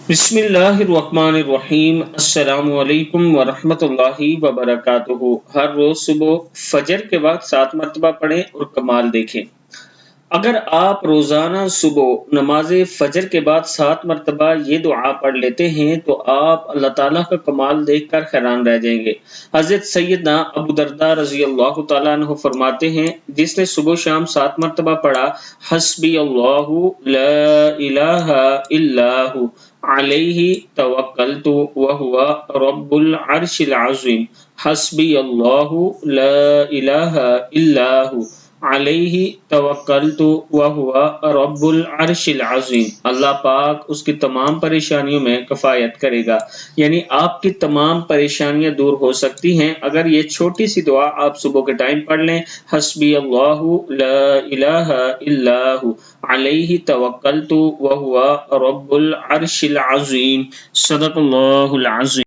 बिस्मिल्लाहिर्रहमानिर्रहीम। अस्सलाम वालेकुम वरहमतुल्लाहि वबरकातुहू। हर रोज सुबह फजर के बाद 7 मरतबा पढ़ें और कमाल देखें। अगर आप रोजाना सुबह नमाज फजर के बाद 7 मरतबा ये दुआ पढ़ लेते हैं तो आप अल्लाह ताला का कमाल देखकर हैरान रह जाएंगे। हजरत सैयदना अबू दरदा रजी अल्लाह तआला अन्हु फरमाते हैं, जिसने सुबह शाम 7 मरतबा पढ़ा, हस्बी अल्लाहु ला इलाहा इल्लाहु अलैहि तवक्कलतु व हुवा रब्बुल अर्शिल अज़ीम। हस्बी अल्लाहु ला इलाहा इल्लाहु अलैहि तवक्कलतु व हुवा रब्बुल अर्शिल अज़ीम। अल्लाह पाक उसकी तमाम परेशानियों में कफायत करेगा, यानी आपकी तमाम परेशानियां दूर हो सकती हैं अगर ये छोटी सी दुआ आप सुबह के टाइम पढ़ लें। हस्बी अल्लाहु ला इलाहा इल्लाहु अलैहि तवक्कलतु व हुवा रब्बुल अर्शिल अज़ीम। सदक़ल्लाहुल अज़ीम।